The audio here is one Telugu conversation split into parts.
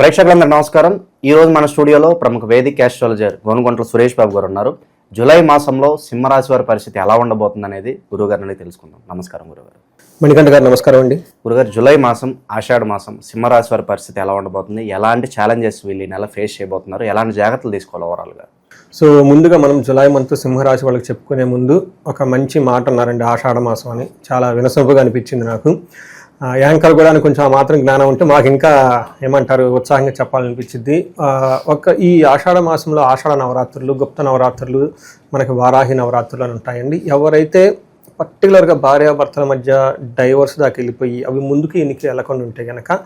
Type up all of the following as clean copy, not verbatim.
ప్రేక్షకులందరూ నమస్కారం. ఈ రోజు మన స్టూడియోలో ప్రముఖ వేదిక ఆస్ట్రాలజర్ గోనుగొంట్ల సురేష్ బాబు గారు ఉన్నారు. జూలై మాసంలో సింహరాశి వారి పరిస్థితి ఎలా ఉండబోతుంది అనేది గురుగారు నుండి తెలుసుకుందాం. నమస్కారం గురుగారు. మణికంఠ గారు నమస్కారం అండి. గురుగారు, జూలై మాసం ఆషాఢ మాసం సింహరాశి వారి పరిస్థితి ఎలా ఉండబోతుంది, ఎలాంటి ఛాలెంజెస్ వీళ్ళు ఈ నెల ఫేస్ చేయబోతున్నారు, ఎలాంటి జాగ్రత్తలు తీసుకోవాలి ఓవరాల్గా? సో ముందుగా మనం జూలై మంత్ సింహరాశి వాళ్ళకి చెప్పుకునే ముందు ఒక మంచి మాట అన్నారండి, ఆషాఢ మాసం అని. చాలా వినసొంపుగా అనిపించింది నాకు. యాంకర్ కూడా కొంచెం ఆ మాత్రం జ్ఞానం ఉంటే మాకు ఇంకా ఏమంటారు ఉత్సాహంగా చెప్పాలనిపించింది. ఈ ఆషాఢ మాసంలో ఆషాఢ నవరాత్రులు, గుప్త నవరాత్రులు, మనకి వారాహి నవరాత్రులు అని ఉంటాయండి. ఎవరైతే పర్టికులర్గా భార్యాభర్తల మధ్య డైవర్స్ దాకా వెళ్ళిపోయి అవి ముందుకు ఎన్నికి వెళ్ళకుండా ఉంటే కనుక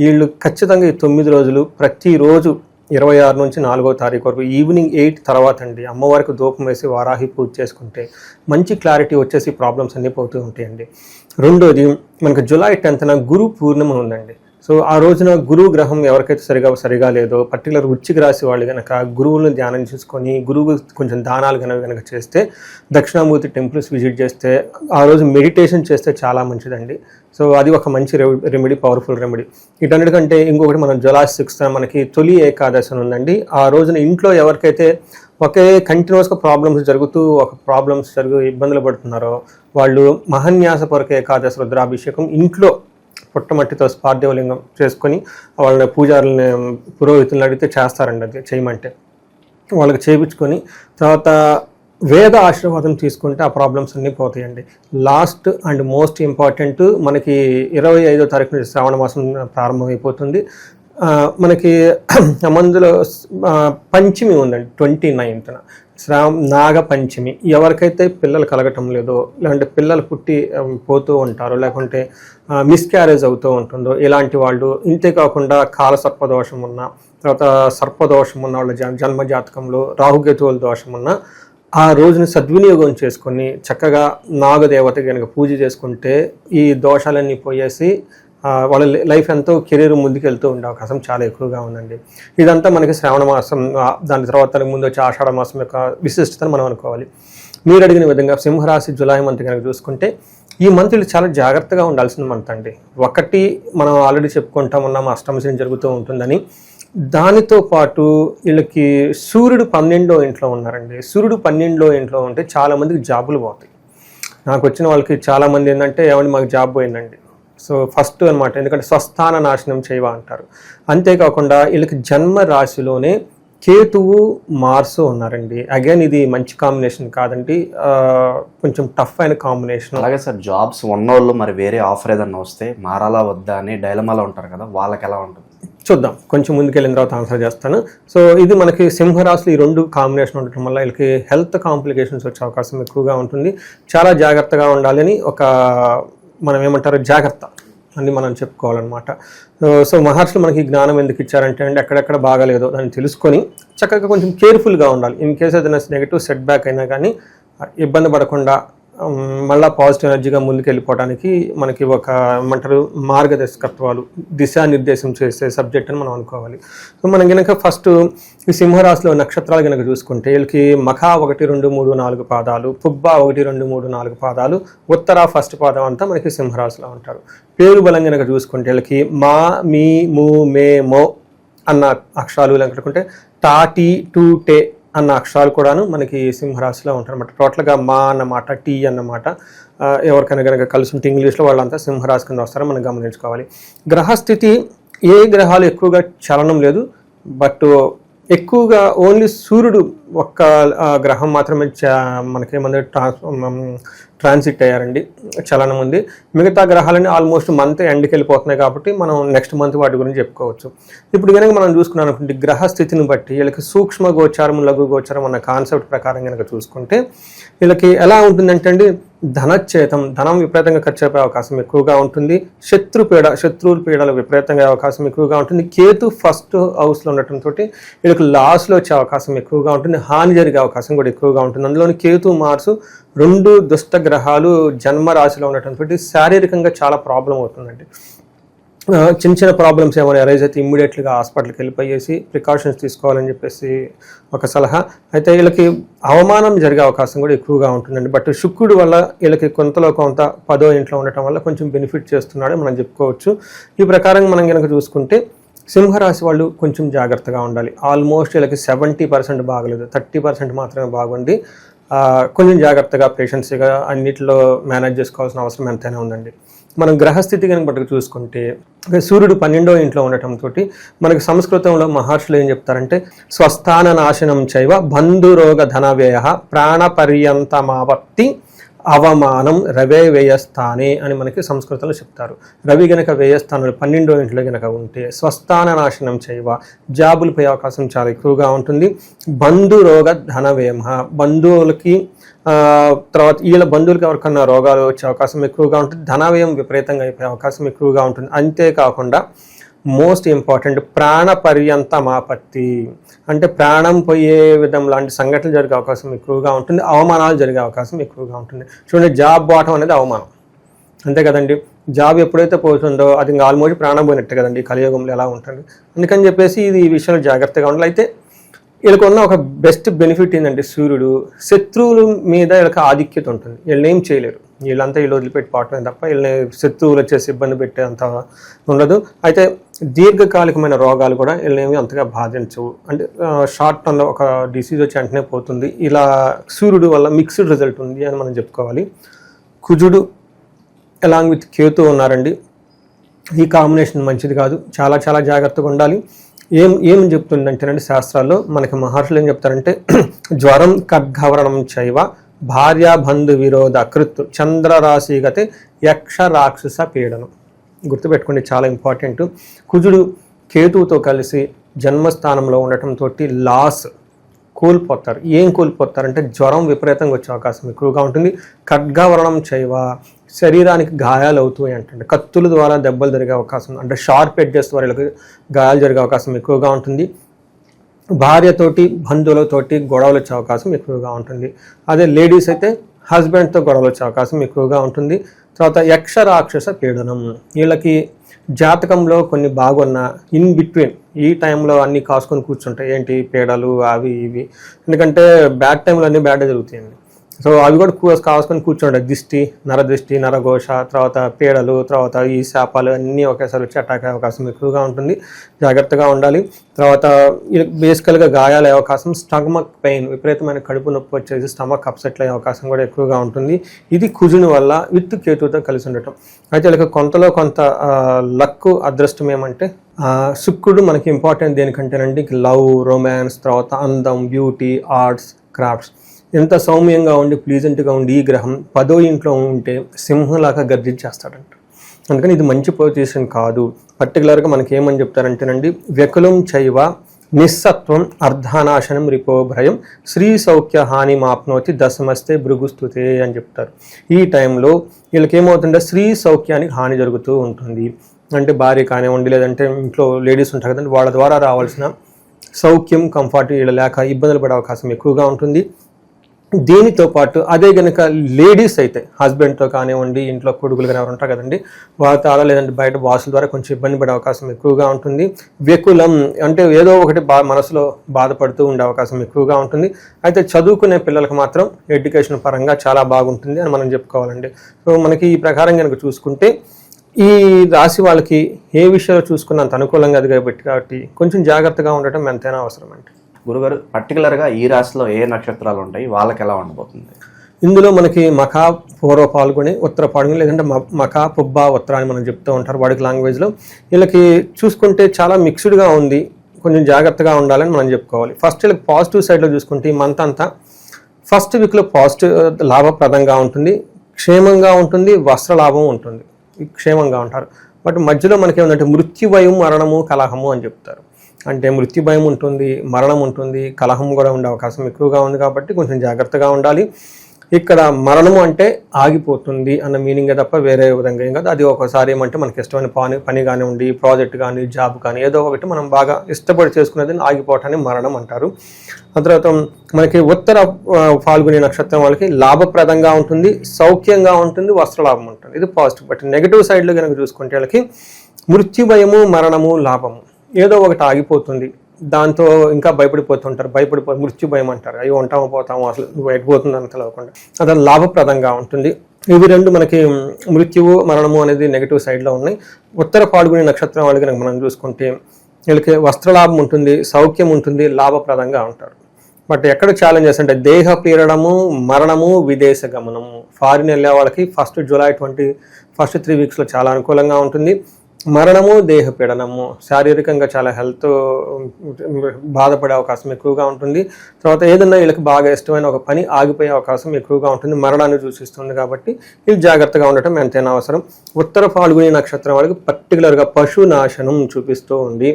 వీళ్ళు ఖచ్చితంగా ఈ 9 రోజులు ప్రతిరోజు 26 నుంచి 4వ తారీఖు వరకు ఈవినింగ్ 8 తర్వాత అండి అమ్మవారికి ధూపం వేసి వారాహి పూజ చేసుకుంటే మంచి క్లారిటీ వచ్చేసి ప్రాబ్లమ్స్ అన్నీ పోతూ ఉంటాయండి. రెండోది, మనకు జూలై 10న గురు పూర్ణిమ ఉందండి. సో ఆ రోజున గురువు గ్రహం ఎవరికైతే సరిగా లేదో, పర్టికులర్ వృశ్చిక రాశి వాళ్ళు కనుక గురువులను ధ్యానం చేసుకొని గురువు కొంచెం దానాలు కనుక చేస్తే, దక్షిణామూర్తి టెంపుల్స్ విజిట్ చేస్తే, ఆ రోజు మెడిటేషన్ చేస్తే చాలా మంచిదండి. సో అది ఒక మంచి రెమెడీ, పవర్ఫుల్ రెమెడీ. వీటన్నిటికంటే ఇంకొకటి, మనం జూలై 6th మనకి తొలి ఏకాదశి ఉందండి. ఆ రోజున ఇంట్లో ఎవరికైతే ఒకే కంటిన్యూస్గా ప్రాబ్లమ్స్ ఇబ్బందులు పడుతున్నారో వాళ్ళు మహాన్యాసపూర్వక ఏకాదశి రుద్రాభిషేకం ఇంట్లో పుట్టమట్టితో పార్థివలింగం చేసుకొని వాళ్ళని పూజారులని పురోహితులను అడిగితే చేస్తారండి. అది చేయమంటే వాళ్ళకి చేయించుకొని తర్వాత వేద ఆశీర్వాదం తీసుకుంటే ఆ ప్రాబ్లమ్స్ అన్నీ పోతాయండి. లాస్ట్ అండ్ మోస్ట్ ఇంపార్టెంట్, మనకి 25వ తారీఖు నుంచి శ్రావణ మాసం ప్రారంభమైపోతుంది. మనకి మందులో పంచమి ఉందండి 29th నాగ పంచమి. ఎవరికైతే పిల్లలు కలగటం లేదో, లేదంటే పిల్లలు పుట్టి పోతూ ఉంటారో, లేకుంటే మిస్క్యారేజ్ అవుతూ ఉంటుందో, ఇలాంటి వాళ్ళు, ఇంతేకాకుండా కాల సర్పదోషం ఉన్న, తర్వాత సర్పదోషం ఉన్న వాళ్ళ జన్మజాతకంలో రాహుకేతువుల దోషం ఉన్న, ఆ రోజుని సద్వినియోగం చేసుకొని చక్కగా నాగదేవత కనుక పూజ చేసుకుంటే ఈ దోషాలన్నీ పోయేసి వాళ్ళ లైఫ్ ఎంతో కెరీర్ ముందుకెళ్తూ ఉండే అవకాశం చాలా ఎక్కువగా ఉందండి. ఇదంతా మనకి శ్రావణ మాసం, దాని తర్వాత ముందు వచ్చే ఆషాఢ మాసం యొక్క విశిష్టతను మనం అనుకోవాలి. మీరు అడిగిన విధంగా సింహరాశి జూలై మంత్ కనుక చూసుకుంటే, ఈ మంత్ వీళ్ళు చాలా జాగ్రత్తగా ఉండాల్సిన మంత్ అండి. ఒకటి, మనం ఆల్రెడీ చెప్పుకుంటా ఉన్నాం అష్టమశని జరుగుతూ ఉంటుందని. దానితో పాటు వీళ్ళకి సూర్యుడు 12వ ఇంట్లో ఉన్నారండి. సూర్యుడు 12వ ఇంట్లో ఉంటే చాలామందికి జాబులు పోతాయి. నాకు వచ్చిన వాళ్ళకి చాలామంది ఏంటంటే, ఏమంటే మాకు జాబ్ పోయిందండి. సో ఫస్ట్ అనమాట, ఎందుకంటే స్వస్థాన నాశనం చేయవా అంటారు. అంతేకాకుండా వీళ్ళకి జన్మ రాశిలోనే కేతువు మార్సు ఉన్నారండి. అగైన్ ఇది మంచి కాంబినేషన్ కాదండి, కొంచెం టఫ్ అయిన కాంబినేషన్. అలాగే సార్, జాబ్స్ ఉన్నోళ్ళు మరి వేరే ఆఫర్ ఏదన్నా వస్తే మారాలా వద్దా అని డైలమాలో ఉంటారు కదా, వాళ్ళకి ఎలా ఉంటుంది చూద్దాం. కొంచెం ముందుకెళ్ళిన తర్వాత ఆన్సర్ చేస్తాను. సో ఇది మనకి సింహరాశిలో ఈ 2 కాంబినేషన్ ఉండటం వల్ల వీళ్ళకి హెల్త్ కాంప్లికేషన్స్ వచ్చే అవకాశం ఎక్కువగా ఉంటుంది. చాలా జాగ్రత్తగా ఉండాలని మనం ఏమంటారు జాగ్రత్త అని మనం చెప్పుకోవాలన్నమాట. సో మహర్షులు మనకి జ్ఞానం ఎందుకు ఇచ్చారంటే అండి, ఎక్కడెక్కడ బాగాలేదో దాన్ని తెలుసుకొని చక్కగా కొంచెం కేర్ఫుల్గా ఉండాలి. ఇన్ కేసు ఏదైనా నెగిటివ్ సెట్ బ్యాక్ అయినా కానీ ఇబ్బంది పడకుండా మళ్ళీ పాజిటివ్ ఎనర్జీగా ముందుకు వెళ్ళిపోవడానికి మనకి ఒక ఏమంటారు మార్గదర్శకత్వాలు, దిశానిర్దేశం చేసే సబ్జెక్ట్ అని మనం అనుకోవాలి. సో మనం కనుక ఫస్ట్ ఈ సింహరాశిలో నక్షత్రాలు కనుక చూసుకుంటే, వీళ్ళకి మఖ 1, 2, 3, 4 పాదాలు, పుబ్బ 1, 2, 3, 4 పాదాలు, ఉత్తర ఫస్ట్ పాదం అంతా మనకి సింహరాశిలో ఉంటారు. పేరు బలం కనుక చూసుకుంటే వీళ్ళకి మా, మీ, ము, మే, మో అన్న అక్షరాలు కనుకుంటే, టా, టీ, టు, టే అన్న అక్షరాలు కూడాను మనకి సింహరాశిలో ఉంటారు అన్నమాట. టోటల్గా మా అన్నమాట, టీ అన్నమాట. ఎవరికైనా కనుక కలిసి ఉంటే ఇంగ్లీష్లో వాళ్ళంతా సింహరాశి కింద వస్తారో మనం గమనించుకోవాలి. గ్రహస్థితి, ఏ గ్రహాలు ఎక్కువగా చలనం లేదు, బట్ ఎక్కువగా ఓన్లీ సూర్యుడు ఒక్క గ్రహం మాత్రమే మనకేమంటే ట్రాన్సిట్ అయ్యారండి, చలనం ఉంది. మిగతా గ్రహాలన్నీ ఆల్మోస్ట్ మంత్ ఎండ్కి వెళ్ళిపోతున్నాయి కాబట్టి మనం నెక్స్ట్ మంత్ వాటి గురించి చెప్పుకోవచ్చు. ఇప్పుడు కనుక మనం చూసుకున్నాం అనుకుంటే, గ్రహస్థితిని బట్టి వీళ్ళకి సూక్ష్మ గోచారం, లఘు గోచారం అన్న కాన్సెప్ట్ ప్రకారం కనుక చూసుకుంటే వీళ్ళకి ఎలా ఉంటుందంటే అండి, ధనం విపరీతంగా ఖర్చు అయిపోయే అవకాశం ఎక్కువగా ఉంటుంది. శత్రువుల పీడలు విపరీతంగా అవకాశం ఎక్కువగా ఉంటుంది. కేతు ఫస్ట్ హౌస్లో ఉండటంతో వీళ్ళకి లాస్లో వచ్చే అవకాశం ఎక్కువగా ఉంటుంది. హాని జరిగే అవకాశం కూడా ఎక్కువగా ఉంటుంది. అందులోని కేతు, మార్సు 2 దుష్ట గ్రహాలు జన్మ రాశిలో ఉండటంతో శారీరకంగా చాలా ప్రాబ్లం అవుతుందండి. చిన్న ప్రాబ్లమ్స్ ఏమైనా అరైజ్ అయితే ఇమ్మీడియట్గా హాస్పిటల్కి వెళ్ళిపోయేసి ప్రికాషన్స్ తీసుకోవాలని చెప్పేసి ఒక సలహా. అయితే వీళ్ళకి అవమానం జరిగే అవకాశం కూడా ఎక్కువగా ఉంటుందండి. బట్ శుక్రుడు వల్ల వీళ్ళకి కొంతలో కొంత 10వ ఇంట్లో ఉండటం వల్ల కొంచెం బెనిఫిట్ చేస్తున్నాడని మనం చెప్పుకోవచ్చు. ఈ ప్రకారం మనం కనుక చూసుకుంటే సింహరాశి వాళ్ళు కొంచెం జాగ్రత్తగా ఉండాలి. ఆల్మోస్ట్ వీళ్ళకి 70% బాగలేదు, 30% మాత్రమే బాగుంది. కొంచెం జాగ్రత్తగా పేషెన్సీగా అన్నిటిలో మేనేజ్ చేసుకోవాల్సిన అవసరం ఎంతైనా ఉందండి. మనం గ్రహస్థితి కనుక బట్టి చూసుకుంటే సూర్యుడు 12వ ఇంట్లో ఉండటంతో మనకి సంస్కృతంలో మహర్షులు ఏం చెప్తారంటే స్వస్థాన నాశనం చైవ బంధురోగ ధన వ్యయ ప్రాణపర్యంతమాపత్తి అవమానం రవే వ్యయస్థానే అని మనకి సంస్కృతంలో చెప్తారు. రవి గనక వ్యయస్థానంలో 12వ ఇంట్లో గనక ఉంటే స్వస్థాన నాశనం చేయవ, జాబులు పోయే అవకాశం చాలా ఎక్కువగా ఉంటుంది. బంధురోగ ధన వ్యయం, బంధువులకి తర్వాత వీళ్ళ బంధువులకి ఎవరికన్నా రోగాలు వచ్చే అవకాశం ఎక్కువగా ఉంటుంది. ధన వ్యయం విపరీతంగా అయిపోయే అవకాశం ఎక్కువగా ఉంటుంది. అంతేకాకుండా మోస్ట్ ఇంపార్టెంట్ ప్రాణపర్యంతమాపత్తి, అంటే ప్రాణం పోయే విధం లాంటి సంఘటనలు జరిగే అవకాశం ఎక్కువగా ఉంటుంది. అవమానాలు జరిగే అవకాశం ఎక్కువగా ఉంటుంది. చూడండి, జాబ్ పోవటం అనేది అవమానం, అంతే కదండి. జాబ్ ఎప్పుడైతే పోతుందో అది ఇంకా ఆల్మోస్ట్ ప్రాణం పోయినట్టే కదండి. కలియుగంలో ఎలా ఉంటుంది. అందుకని చెప్పేసి ఈ విషయంలో జాగ్రత్తగా ఉండాలి. అయితే వీళ్ళకు ఉన్న ఒక బెస్ట్ బెనిఫిట్ ఏంటంటే సూర్యుడు శత్రువుల మీద వీళ్ళకి ఆధిక్యత ఉంటుంది. వీళ్ళని ఏం చేయలేరు, వీళ్ళంతా వీళ్ళు వదిలిపెట్టి పోవటమే తప్ప వీళ్ళని శత్రువులు వచ్చేసి ఇబ్బంది పెట్టే అంత ఉండదు. అయితే దీర్ఘకాలికమైన రోగాలు కూడా వీళ్ళనేమి అంతగా బాధించవు. అంటే షార్ట్ టర్మ్లో ఒక డిసీజ్ వచ్చి వెంటనే పోతుంది. ఇలా సూర్యుడు వల్ల మిక్స్డ్ రిజల్ట్ ఉంది అని మనం చెప్పుకోవాలి. కుజుడు అలాంగ్ విత్ కేతు ఉన్నారండి. ఈ కాంబినేషన్ మంచిది కాదు, చాలా చాలా జాగ్రత్తగా ఉండాలి. ఏం చెప్తుందంటేనండి శాస్త్రాల్లో మనకి మహర్షులు ఏం చెప్తారంటే జ్వరం ఖడ్గవరణం చైవ భార్యాబంధు విరోధ కృత్ చంద్రరాశిగతే యక్ష రాక్షస పీడనం. గుర్తుపెట్టుకోండి, చాలా ఇంపార్టెంట్. కుజుడు కేతువుతో కలిసి జన్మస్థానంలో ఉండటంతో లాస్ కోల్పోతారు. ఏం కోల్పోతారంటే జ్వరం విపరీతంగా వచ్చే అవకాశం ఎక్కువగా ఉంటుంది. ఖడ్గవరణం చైవ శరీరానికి గాయాలు అవుతాయి అంటే కత్తుల ద్వారా దెబ్బలు జరిగే అవకాశం, అంటే షార్ప్ ఎడ్జెస్ ద్వారా వీళ్ళకి గాయాలు జరిగే అవకాశం ఎక్కువగా ఉంటుంది. భార్యతోటి బంధువులతోటి గొడవలు వచ్చే అవకాశం ఎక్కువగా ఉంటుంది. అదే లేడీస్ అయితే హస్బెండ్తో గొడవలు వచ్చే అవకాశం ఎక్కువగా ఉంటుంది. తర్వాత యక్ష రాక్షస పీడనం, వీళ్ళకి జాతకంలో కొన్ని బాగున్నా ఇన్ బిట్వీన్ ఈ టైంలో అన్నీ కాసుకొని కూర్చుంటాయి. ఏంటి పీడలు అవి ఇవి, ఎందుకంటే బ్యాడ్ టైంలో అన్నీ బ్యాడే జరుగుతాయండి. సో అవి కూడా కాసుకొని కూర్చుంటాయి. దిష్టి, నరదృష్టి, నరఘోష, తర్వాత పీడలు, తర్వాత ఈ శాపాలు అన్నీ ఒకేసారి వచ్చి అటాక్ అయ్యే అవకాశం ఎక్కువగా ఉంటుంది. జాగ్రత్తగా ఉండాలి. తర్వాత బేసికల్గా గాయాలు అయ్యే అవకాశం, స్టమక్ పెయిన్, విపరీతమైన కడుపు నొప్పి వచ్చేసి స్టమక్ అప్సెట్లు అయ్యే అవకాశం కూడా ఎక్కువగా ఉంటుంది. ఇది కుజుని వల్ల విత్ కేతుతో కలిసి ఉండటం. అయితే వీళ్ళకి కొంతలో కొంత లక్ అదృష్టం ఏమంటే శుక్రుడు మనకి ఇంపార్టెంట్ దేనికంటేనండి లవ్, రొమాన్స్, తర్వాత అందం, బ్యూటీ, ఆర్ట్స్, క్రాఫ్ట్స్. ఎంత సౌమ్యంగా ఉండి ప్లీజెంట్గా ఉండి ఈ గ్రహం 10వ ఇంట్లో ఉంటే సింహంలాగా గర్జించేస్తాడంట. అందుకని ఇది మంచి పొజిషన్ కాదు. పర్టికులర్గా మనకి ఏమని చెప్తారంటేనండి వ్యకులం చైవ నిస్సత్వం అర్ధానాశనం రిపోభ్రయం శ్రీ సౌఖ్య హాని మాప్నోతి దశమస్తే భృగుస్తుతే అని చెప్తారు. ఈ టైంలో వీళ్ళకి ఏమవుతుంటే శ్రీ సౌఖ్యానికి హాని జరుగుతూ ఉంటుంది. అంటే భార్య కానివ్వండి, లేదంటే ఇంట్లో లేడీస్ ఉంటారు కదండి, వాళ్ళ ద్వారా రావాల్సిన సౌఖ్యం, కంఫర్ట్ వీళ్ళ లేక ఇబ్బందులు పడే అవకాశం ఎక్కువగా ఉంటుంది. దీనితో పాటు అదే కనుక లేడీస్ అయితే హస్బెండ్తో కానివ్వండి, ఇంట్లో కొడుకులు కానీ ఎవరు ఉంటారు కదండి, వాళ్ళ లేదంటే బయట బాసుల ద్వారా కొంచెం ఇబ్బంది పడే అవకాశం ఎక్కువగా ఉంటుంది. వ్యకులం అంటే ఏదో ఒకటి మనసులో బాధపడుతూ ఉండే అవకాశం ఎక్కువగా ఉంటుంది. అయితే చదువుకునే పిల్లలకు మాత్రం ఎడ్యుకేషన్ పరంగా చాలా బాగుంటుంది అని మనం చెప్పుకోవాలండి. సో మనకి ఈ ప్రకారం కనుక చూసుకుంటే ఈ రాశి వాళ్ళకి ఏ విషయాలు చూసుకున్నంత అనుకూలంగా అది కాబట్టి కొంచెం జాగ్రత్తగా ఉండటం ఎంతైనా అవసరం అండి. గురుగారు, పర్టికులర్గా ఈ రాశిలో ఏ నక్షత్రాలు ఉంటాయి, వాళ్ళకి ఎలా ఉండబోతుంది? ఇందులో మనకి మఖా, పూర్వ పాల్గొని, ఉత్తర పాల్గొని, లేదంటే మఖా, పుబ్బ, ఉత్తర అని మనం చెప్తూ ఉంటారు వాడికి లాంగ్వేజ్లో. వీళ్ళకి చూసుకుంటే చాలా మిక్స్డ్గా ఉంది, కొంచెం జాగ్రత్తగా ఉండాలని మనం చెప్పుకోవాలి. ఫస్ట్ వీళ్ళకి పాజిటివ్ సైడ్లో చూసుకుంటే ఈ మంత్ అంతా ఫస్ట్ వీక్లో పాజిటివ్ లాభప్రదంగా ఉంటుంది, క్షేమంగా ఉంటుంది, వస్త్ర లాభం ఉంటుంది, క్షేమంగా ఉంటారు. బట్ మధ్యలో మనకి ఏమంటే మృత్యుభయం, మరణము, కలహము అని చెప్తారు. అంటే మృత్యుభయం ఉంటుంది, మరణం ఉంటుంది, కలహం కూడా ఉండే అవకాశం ఎక్కువగా ఉంది. కాబట్టి కొంచెం జాగ్రత్తగా ఉండాలి. ఇక్కడ మరణము అంటే ఆగిపోతుంది అన్న మీనింగే తప్ప వేరే విధంగా ఏం కాదు. అది ఒకసారి ఏమంటే మనకి ఇష్టమైన పని కానివ్వండి, ప్రాజెక్ట్ కానీ, జాబ్ కానీ, ఏదో ఒకటి మనం బాగా ఇష్టపడి చేసుకునేది ఆగిపోవటాన్ని మరణం అంటారు. ఆ తర్వాత మనకి ఉత్తర ఫాల్గుని నక్షత్రం వాళ్ళకి లాభప్రదంగా ఉంటుంది, సౌఖ్యంగా ఉంటుంది, వస్త్రలాభం ఉంటుంది. ఇది పాజిటివ్. బట్ నెగిటివ్ సైడ్లో కనుక చూసుకుంటే వాళ్ళకి మృత్యుభయము, మరణము, లాభము ఏదో ఒకటి ఆగిపోతుంది, దాంతో ఇంకా భయపడిపోతుంటారు. మృత్యు భయం అంటారు. అయ్యో ఉంటామో పోతామో, అసలు నువ్వు ఎడిపోతుంది అని తెలవకుండా. అది లాభప్రదంగా ఉంటుంది. ఇవి రెండు మనకి మృత్యువు, మరణము అనేది నెగిటివ్ సైడ్లో ఉన్నాయి. ఉత్తర పాల్గొని నక్షత్రం వాళ్ళకి మనం చూసుకుంటే వీళ్ళకి వస్త్రలాభం ఉంటుంది, సౌఖ్యం ఉంటుంది, లాభప్రదంగా ఉంటారు. బట్ ఎక్కడ ఛాలెంజెస్ అంటే దేహ పీడనము, మరణము, విదేశ గమనము. ఫారిన్ వెళ్ళే వాళ్ళకి జూలై 1st 3 వీక్స్లో చాలా అనుకూలంగా ఉంటుంది. మరణము, దేహ పీడనము, శారీరకంగా చాలా హెల్త్ బాధపడే అవకాశం ఎక్కువగా ఉంటుంది. తర్వాత ఏదన్నా వీళ్ళకి బాగా ఇష్టమైన ఒక పని ఆగిపోయే అవకాశం ఎక్కువగా ఉంటుంది, మరణాన్ని సూచిస్తుంది. కాబట్టి వీళ్ళు జాగ్రత్తగా ఉండటం ఎంతైనా అవసరం. ఉత్తర ఫాల్గుని నక్షత్రం వాళ్ళకి పర్టికులర్గా పశు నాశనం చూపిస్తూ ఉంది.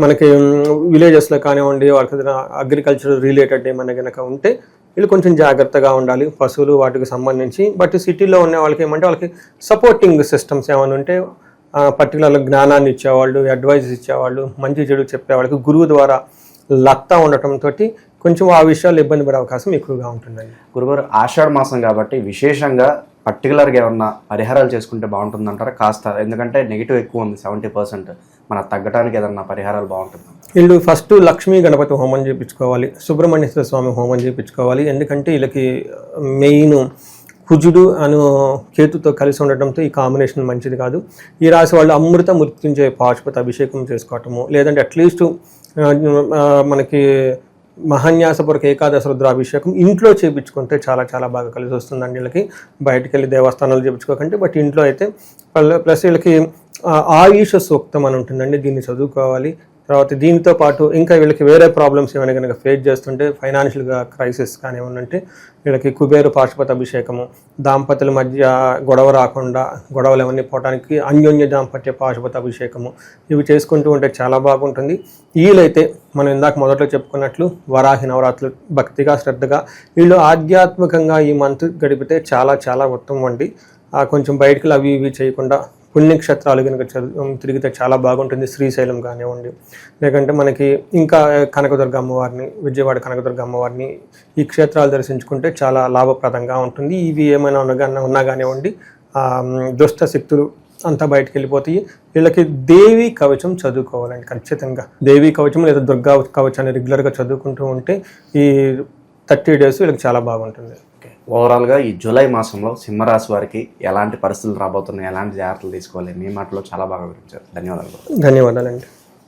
మనకి విలేజెస్లో కానివ్వండి, వాళ్ళకి అగ్రికల్చర్ రిలేటెడ్ ఏమైనా కనుక ఉంటే వీళ్ళు కొంచెం జాగ్రత్తగా ఉండాలి పశువులు వాటికి సంబంధించి. బట్ సిటీలో ఉన్న వాళ్ళకి ఏమంటే వాళ్ళకి సపోర్టింగ్ సిస్టమ్స్ ఏమైనా ఉంటే, పర్టికులర్గా జ్ఞానాన్ని ఇచ్చేవాళ్ళు, అడ్వైజ్ ఇచ్చేవాళ్ళు, మంచి చెడు చెప్పేవాళ్ళకి గురువు ద్వారా లత్తా ఉండటంతో కొంచెం ఆ విషయాల్లో ఇబ్బంది పడే అవకాశం ఎక్కువగా ఉంటుందండి. గురుగారు, ఆషాఢ మాసం కాబట్టి విశేషంగా పర్టికులర్గా ఏమన్నా పరిహారాలు చేసుకుంటే బాగుంటుందంటారా? కాస్త ఎందుకంటే నెగిటివ్ ఎక్కువ ఉంది 70%, మన తగ్గడానికి ఏదన్నా పరిహారాలు బాగుంటుంది? వీళ్ళు ఫస్ట్ లక్ష్మీ గణపతి హోమం చేయించుకోవాలి, సుబ్రహ్మణ్యేశ్వర స్వామి హోమం చేయించుకోవాలి. ఎందుకంటే వీళ్ళకి మెయిన్ కుజుడు అను కేతుతో కలిసి ఉండటంతో ఈ కాంబినేషన్ మంచిది కాదు. ఈ రాశి వాళ్ళు అమృత మృత్యుంజయ పాశుపతి అభిషేకం చేసుకోవటము, లేదంటే అట్లీస్ట్ మనకి మహాన్యాసపూర్వక ఏకాదశ రుద్రాభిషేకం ఇంట్లో చేయించుకుంటే చాలా చాలా బాగా కలిసి వస్తుందండి. వీళ్ళకి బయటికి వెళ్ళి దేవస్థానాలు చేయించుకోకండి, బట్ ఇంట్లో అయితే ప్లస్ వీళ్ళకి ఆయుష సూక్తం అని ఉంటుందండి, దీన్ని చదువుకోవాలి. తర్వాత దీంతో పాటు ఇంకా వీళ్ళకి వేరే ప్రాబ్లమ్స్ ఏమైనా కనుక ఫేస్ చేస్తుంటే, ఫైనాన్షియల్గా క్రైసిస్ కానీ ఏమైనా ఉంటే వీళ్ళకి కుబేరు పాశుపత అభిషేకము, దాంపత్యుల మధ్య గొడవ రాకుండా గొడవలు ఏమన్నీ పోవడానికి అన్యోన్య దాంపత్య పాశుపత అభిషేకము, ఇవి చేసుకుంటూ ఉంటే చాలా బాగుంటుంది. వీళ్ళైతే మనం ఇందాక మొదట్లో చెప్పుకున్నట్లు వరాహి నవరాత్రులు భక్తిగా శ్రద్ధగా వీళ్ళు ఆధ్యాత్మికంగా ఈ మంత్ గడిపితే చాలా చాలా ఉత్తమం అండి. కొంచెం బయటికి అవి ఇవి చేయకుండా పుణ్యక్షేత్రాలు కనుక తిరిగితే చాలా బాగుంటుంది. శ్రీశైలం కానివ్వండి, లేకంటే మనకి ఇంకా కనకదుర్గ అమ్మవారిని, విజయవాడ కనకదుర్గ అమ్మవారిని, ఈ క్షేత్రాలు దర్శించుకుంటే చాలా లాభప్రదంగా ఉంటుంది. ఇవి ఏమైనా ఉన్నా కానివ్వండి, దుష్ట శక్తులు అంతా బయటకు వెళ్ళిపోతాయి. వీళ్ళకి దేవి కవచం చదువుకోవాలండి ఖచ్చితంగా. దేవి కవచం లేదా దుర్గా కవచాన్ని రెగ్యులర్గా చదువుకుంటూ ఉంటే ఈ 30 days వీళ్ళకి చాలా బాగుంటుంది. ఓవరాల్గా ఈ జూలై మాసంలో సింహరాశి వారికి ఎలాంటి పరిస్థితులు రాబోతున్నాయి, ఎలాంటి జాగ్రత్తలు తీసుకోవాలి, మీ మాటలో చాలా బాగా వివరించారు. ధన్యవాదాలు. ధన్యవాదాలండి.